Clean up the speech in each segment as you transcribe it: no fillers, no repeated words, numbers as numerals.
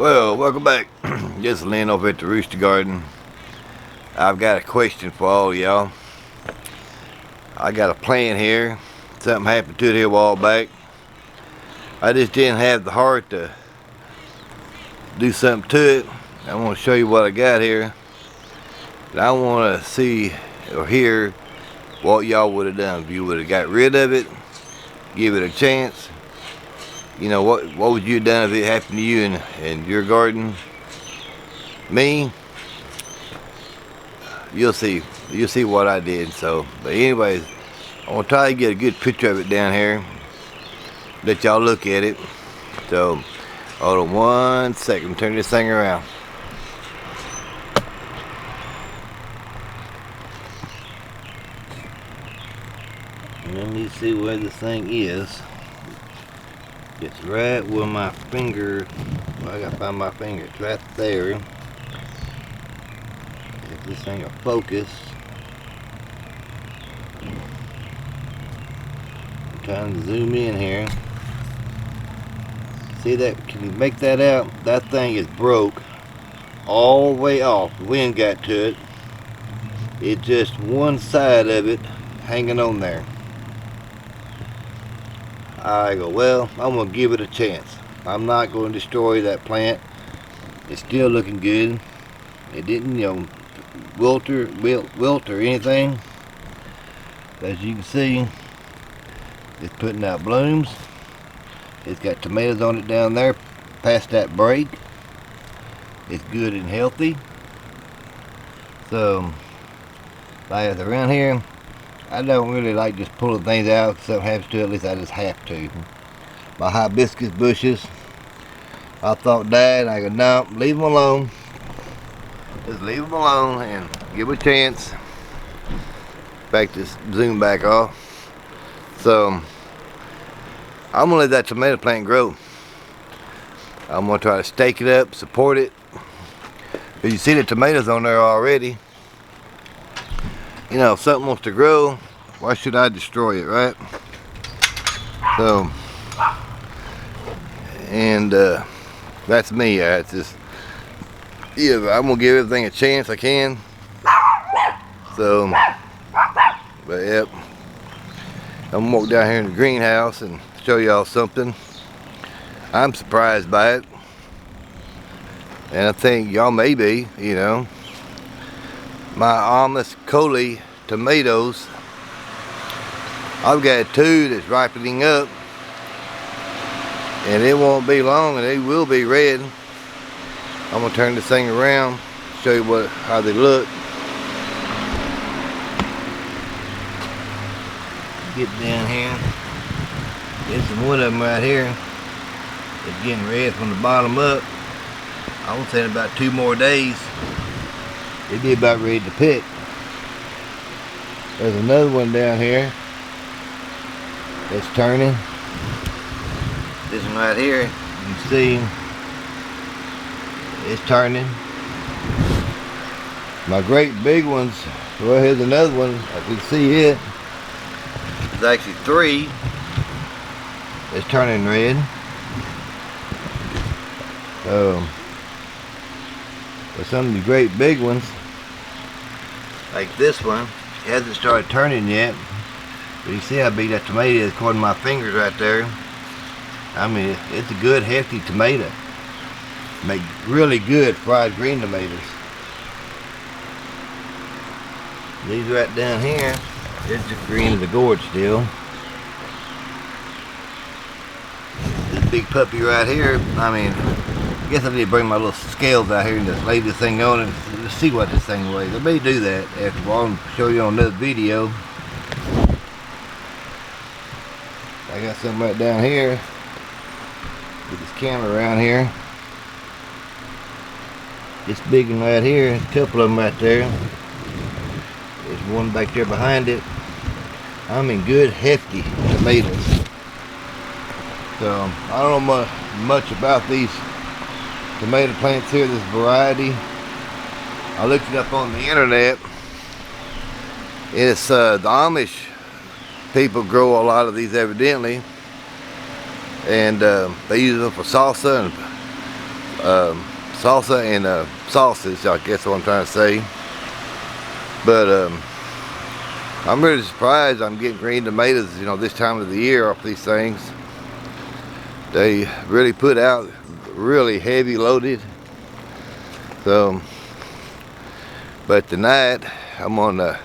Well, welcome back. Just laying over at the Rooster Garden. I've got a question for all y'all. I got a plant here. Something happened to it here a while back. I just didn't have the heart to do something to it. I want to show you what I got here. And I want to see or hear what y'all would have done. If you would have got rid of it, give it a chance. You know, what would you have done if it happened to you in your garden? Me, you'll see what I did. So, but anyways, I want to try to get a good picture of it down here. Let y'all look at it. So, hold on one second, turn this thing around. Let me see where this thing is. It's right where my finger, well, I gotta find my finger. It's right there. If this thing will focus. I'm trying to zoom in here. See that? Can you make that out? That thing is broke all the way off. The wind got to it. It's just one side of it hanging on there. I go, well, I'm going to give it a chance. I'm not going to destroy that plant. It's still looking good. It didn't, wilt or anything. As you can see, it's putting out blooms. It's got tomatoes on it down there past that break. It's good and healthy. So, like around here, I don't really like just pulling things out. If something happens to it, at least I just have to. My hibiscus bushes, I thought died. I go, no, leave them alone. Just leave them alone and give it a chance. Back this zoom back off. So I'm gonna let that tomato plant grow. I'm gonna try to stake it up, support it. But you see the tomatoes on there already. You know, if something wants to grow, why should I destroy it, right? So, and that's me. It's just, yeah, I'm gonna give everything a chance I can. So, but yep, I'm gonna walk down here in the greenhouse and show y'all something. I'm surprised by it, and I think y'all may be. My Amish Coley tomatoes, I've got two that's ripening up, and it won't be long and they will be red. I'm gonna turn this thing around, show you how they look. Get down here. There's one of them right here. It's getting red from the bottom up. I would say in about 2 more days it'd be about ready to pick. There's another one down here that's turning. This one right here, you can see it's turning. My great big ones, well, here's another one. I can see it. There's actually 3 that's turning red. But some of the great big ones, like this one, it hasn't started turning yet. But you see how big that tomato is according to my fingers right there. I mean, it's a good hefty tomato. Make really good fried green tomatoes. These right down here, it's just green as the gourd still. This big puppy right here, I mean, I guess I need to bring my little scales out here and just lay this thing on and just see what this thing weighs. I may do that after a while and show you on another video. I got something right down here. Get this camera around here. This big one right here, there's a couple of them right there. There's one back there behind it. I mean, good hefty tomatoes. So I don't know much about these tomato plants here, this variety. I looked it up on the internet. It's the Amish people grow a lot of these evidently, and they use them for salsa and salsa and sausage, I guess what I'm trying to say. But I'm really surprised I'm getting green tomatoes, you know, this time of the year off these things. They really put out really heavy loaded. So, but tonight I'm gonna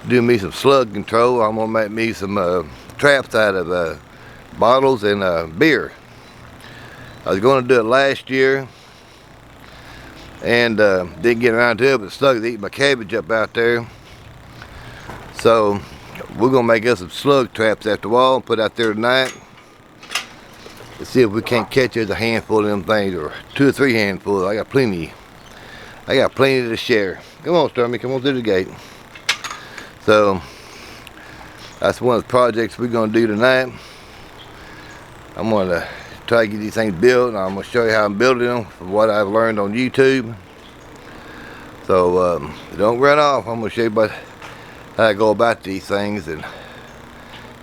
do me some slug control. I'm gonna make me some traps out of bottles and beer. I was gonna do it last year and didn't get around to it, but slugs eating my cabbage up out there. So we're gonna make us some slug traps after a while and put out there tonight. Let's see if we can't catch us a handful of them things, or 2 or 3 handfuls. I got plenty to share. Come on, Stormy, come on through the gate. So that's one of the projects we're gonna do tonight. I'm gonna try to get these things built, and I'm gonna show you how I'm building them from what I've learned on YouTube. So don't run off. I'm gonna show you about how I go about these things and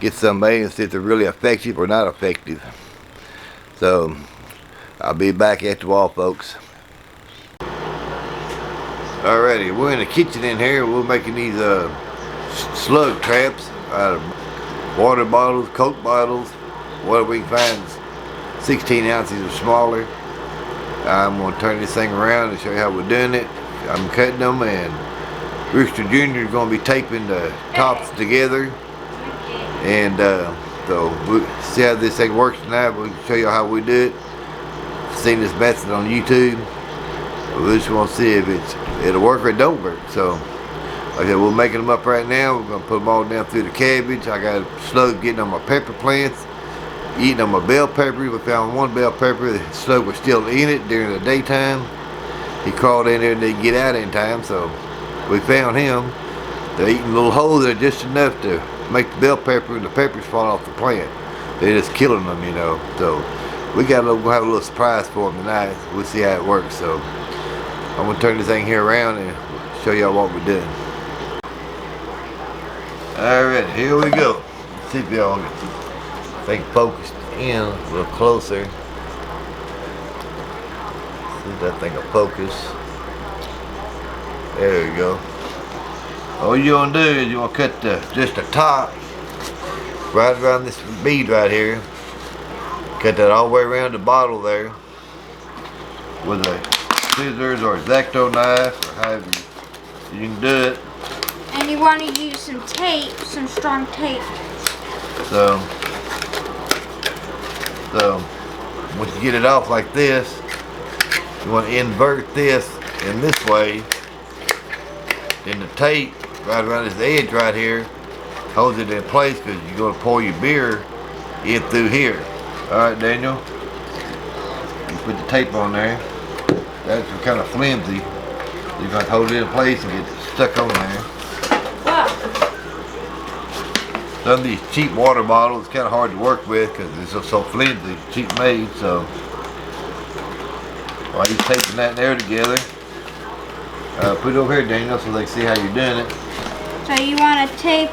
get some made and see if they're really effective or not effective. So I'll be back after a while, folks. Alrighty, we're in the kitchen in here. We're making these slug traps out of water bottles, Coke bottles, whatever we can find, 16 ounces or smaller. I'm going to turn this thing around and show you how we're doing it. I'm cutting them, and Rooster Jr. is going to be taping the tops together. And so we'll see how this thing works tonight. We'll show you how we do it. Seen this method on YouTube. We just want to see if it'll work or it don't work. So like I said, we're making them up right now. We're going to put them all down through the cabbage. I got a slug getting on my pepper plants, eating on my bell pepper. We found one bell pepper. The slug was still in it during the daytime. He crawled in there and didn't get out in time, so we found him. They're eating little holes there just enough to make the bell pepper and the peppers fall off the plant. They're just killing them, you know. So we got we'll have a little surprise for them tonight. We'll see how it works. So I'm gonna turn this thing here around and show y'all what we're doing. Alright, here we go. Let's see if y'all get the thing focused in a little closer. See if that thing will focus. There we go. All you're gonna do is you're gonna cut just the top right around this bead right here. Cut that all the way around the bottle there with a scissors or X-Acto knife, or however you can do it. And you want to use some tape, some strong tape. So once you get it off like this, you want to invert this in this way. Then the tape right around this edge right here holds it in place, because you're going to pour your beer in through here. Alright, Daniel, you put the tape on there. That's kind of flimsy. You're going to hold it in place and get it stuck on there. Wow. Some of these cheap water bottles, it's kind of hard to work with because it's just so flimsy, cheap made. So while you're taping that there together, put it over here, Daniel, so they can see how you're doing it. So you want to tape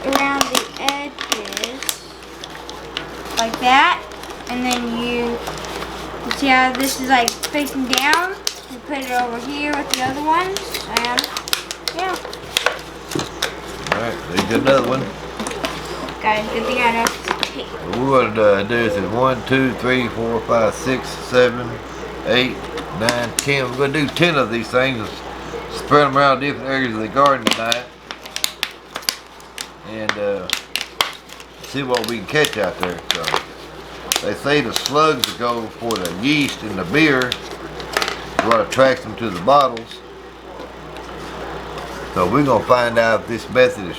around the edges like that, and then you see how this is like facing down. You put it over here with the other ones, and yeah. Alright, there's another one. Guys, good thing I know it's tape. What we're going to do is 1, 2, 3, 4, 5, 6, 7, 8, 9, 10. We're going to do 10 of these things. Spread them around different areas of the garden tonight. And see what we can catch out there. So they say the slugs go for the yeast in the beer, what attracts them to the bottles. So we're gonna find out if this method is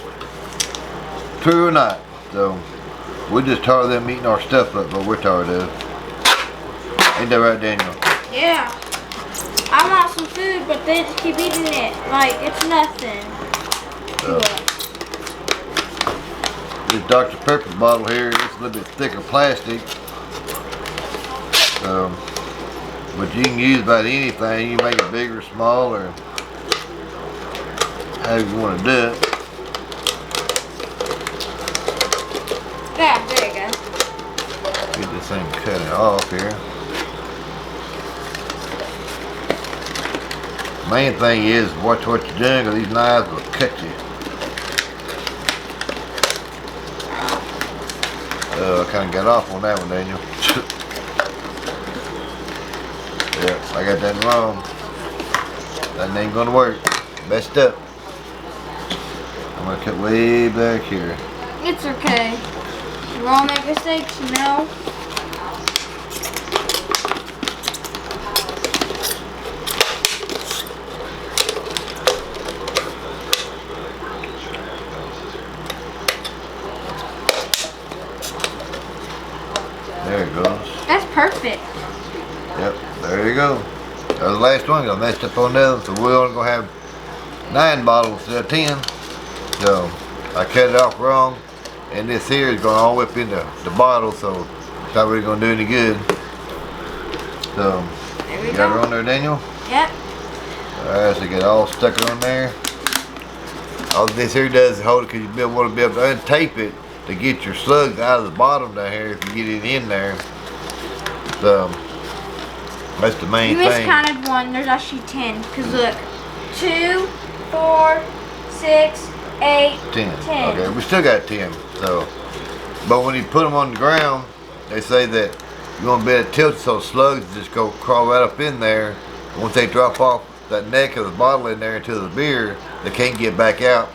true or not. So we're just tired of them eating our stuff up, but we're tired of. Ain't that right, Daniel? Yeah. I want some food, but they just keep eating it like it's nothing. So, this Dr. Pepper bottle here is a little bit thicker plastic. But you can use about anything. You make it big or small, or however you want to do it. Yeah, there you go. Get this thing cut it off here. Main thing is watch what you're doing, because these knives will cut you. I kind of got off on that one, Daniel. Yeah, I got that wrong. That ain't gonna work. Messed up. I'm gonna cut way back here. It's okay. We all make mistakes, you know. There it goes. That's perfect. Yep, there you go. That was the last one. I messed up on that, so we're only gonna have 9 bottles instead of 10. So I cut it off wrong, and this here is going all up into the bottle, so it's not really gonna do any good. So There you we got go. her on there, Daniel. Yep. Alright, so you get it all stuck on there. All this here does is hold it, because you want to be able to untape it to get your slugs out of the bottom down here if you get it in there. So that's the main You thing. miscounted one. There's actually 10. Because look, 2, 4, 6, 8, 10. 10. Okay, we still got 10. So, but when you put them on the ground, they say that you want to be able to tilt so slugs just go crawl right up in there. Once they drop off that neck of the bottle in there into the beer, they can't get back out.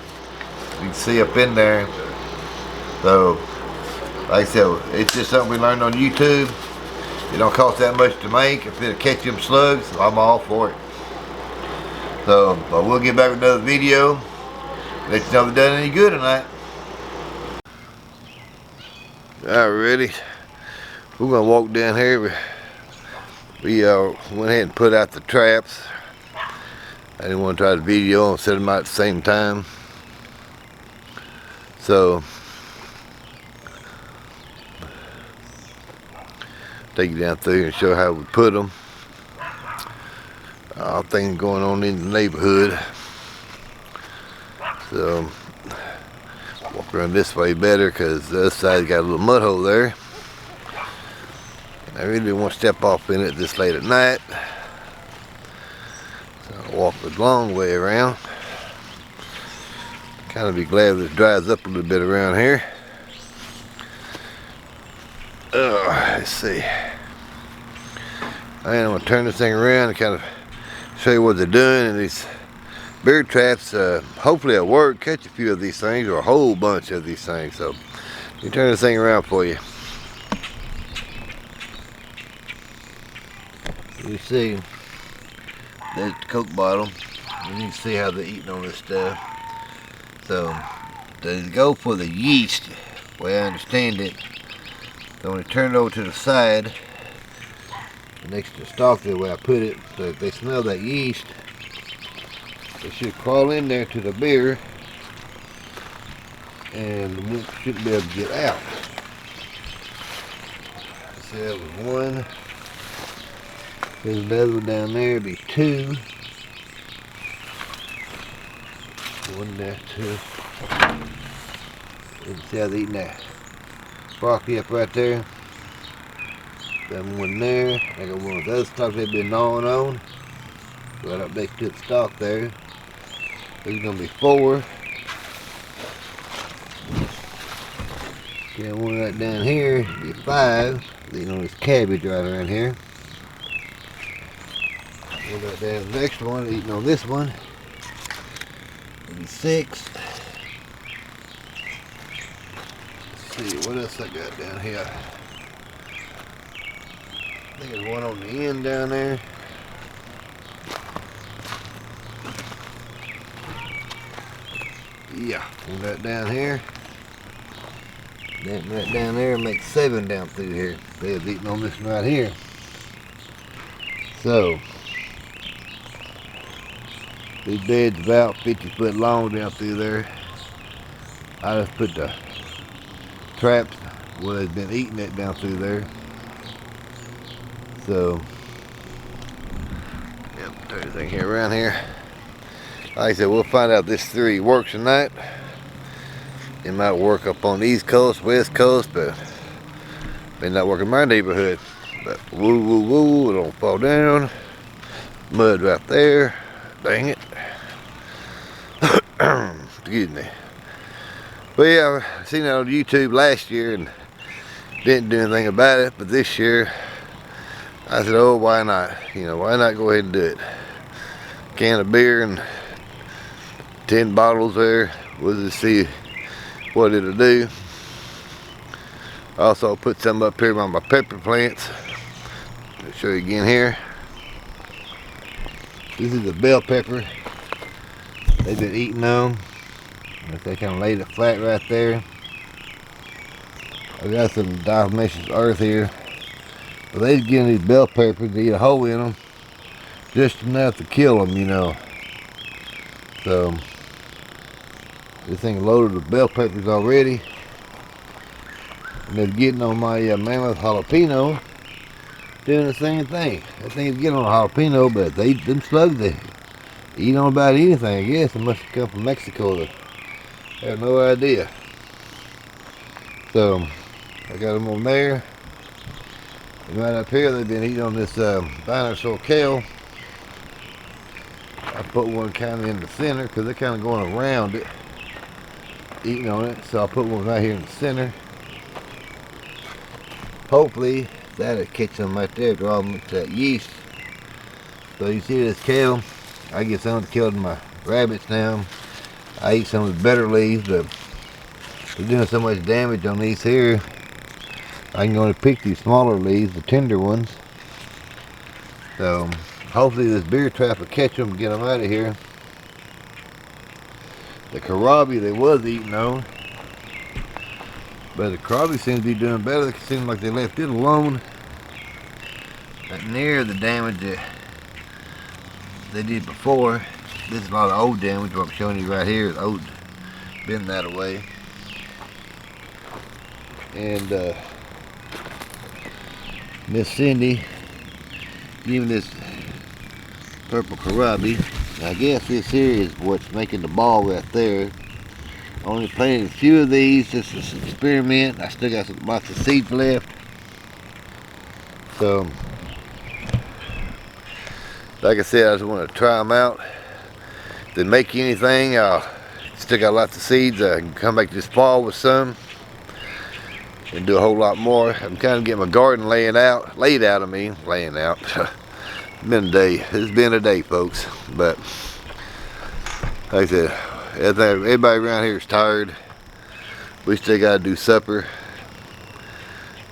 You can see up in there. So, like I said, it's just something we learned on YouTube. It don't cost that much to make. If it'll catch them slugs, I'm all for it. So, but we'll get back with another video. Let you know if it done any good or not. Alright, ready? We're gonna walk down here. We went ahead and put out the traps. I didn't want to try to video and set them out at the same time. So, take you down through here and show how we put them. All things going on in the neighborhood. So, walk around this way better, because the other side's got a little mud hole there. And I really don't want to step off in it this late at night. So I'll walk the long way around. Kind of be glad this dries up a little bit around here. Let's see. I'm going to turn this thing around and kind of show you what they're doing. And these bear traps, hopefully at work, catch a few of these things, or a whole bunch of these things. So let me turn this thing around for you. You see, there's the Coke bottle. You can see how they're eating on this stuff. So they go for the yeast, the way I understand it. So when I turn it over to the side, next to the stalk there, where I put it, so if they smell that yeast, they should crawl in there to the beer and shouldn't be able to get out. See, that was one. There's another one down there, it'd be 2. One there, 2. You can see how they're eating that broccoli up right there. Got one there. I got one of those stalks they've been gnawing on. Right up next to the stalk there. There's gonna be 4. Got one right down here, be 5. Eating on this cabbage right around here. One right down the next one, eating on this one. Maybe 6. Let's see what else I got down here. I think there's one on the end down there. Yeah, one right down here. That right down there makes 7 down through here. They was eating on this one right here. So, these beds about 50 foot long down through there. I just put the traps where they've been eating it down through there. So, yep, turn everything here around here. Like I said, we'll find out if this theory works or not. It might work up on the East Coast, West Coast, but it may not work in my neighborhood. But woo, woo, woo, it don't fall down. Mud right there. Dang it. Excuse me. But yeah, I seen it on YouTube last year and didn't do anything about it. But this year, I said, oh, why not? You know, why not go ahead and do it? Can of beer and 10 bottles there. We'll just see what it'll do. Also put some up here on my pepper plants. I'll show you again here. This is a bell pepper they've been eating on. They kind of laid it flat right there. I got some diatomaceous earth here. But they's getting these bell peppers to eat a hole in them. Just enough to kill them, you know. So, this thing loaded with bell peppers already. And they're getting on my mammoth jalapeno. Doing the same thing. That thing's getting on a jalapeno, but they them slugs, they eat on about anything, I guess. It must have come from Mexico. I have no idea. So, I got them on there. And right up here, they've been eating on this dinosaur kale. I put one kind of in the center because they're kind of going around it, eating on it. So I put one right here in the center. Hopefully, that'll catch them right there, draw them to that yeast. So you see this kale, I get some to kill my rabbits now. I eat some of the better leaves, but they're doing so much damage on these here. I can only pick these smaller leaves, the tender ones. So hopefully this beer trap will catch them and get them out of here. The kohlrabi they was eating on, but the kohlrabi seems to be doing better. It seems like they left it alone. Not near the damage that they did before. This is a lot of old damage. What I'm showing you right here is old, been that away. And Miss Cindy giving this purple kohlrabi. I guess this here is what's making the ball right there. Only planted a few of these just as an experiment. I still got lots of seeds left. So, like I said, I just want to try them out. If they make anything, I'll still got lots of seeds. I can come back this fall with some and do a whole lot more. I'm kind of getting my garden laid out. Laying out. Been a day. It's been a day, folks. But like I said, everybody around here is tired. We still got to do supper.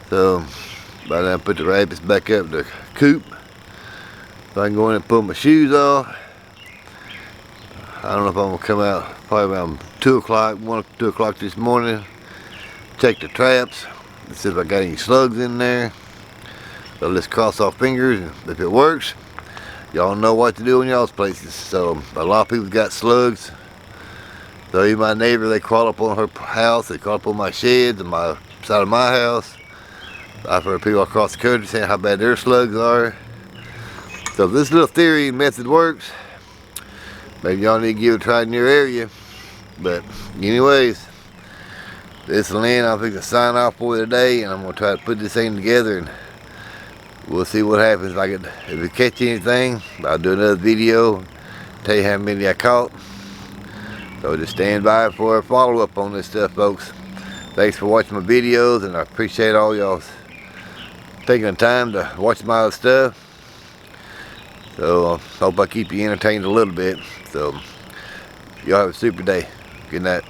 So by then I put the rabbits back up the coop. So I can go in and pull my shoes off. I don't know if I'm gonna come out probably around 2 o'clock, 2 o'clock this morning. Check the traps. Let's see if I got any slugs in there. So let's cross our fingers, and if it works, y'all know what to do in y'all's places. So a lot of people got slugs. So even my neighbor, they crawl up on her house, they crawl up on my sheds and my side of my house. I've heard people across the country saying how bad their slugs are. So if this little theory method works, maybe y'all need to give it a try in your area. But anyways, this is Lynn. I'm going to sign off for today, and I'm going to try to put this thing together, and we'll see what happens. If it catch anything, I'll do another video, tell you how many I caught. So just stand by for a follow-up on this stuff, folks. Thanks for watching my videos, and I appreciate all y'all taking the time to watch my other stuff. So hope I keep you entertained a little bit. So y'all have a super day. Good night.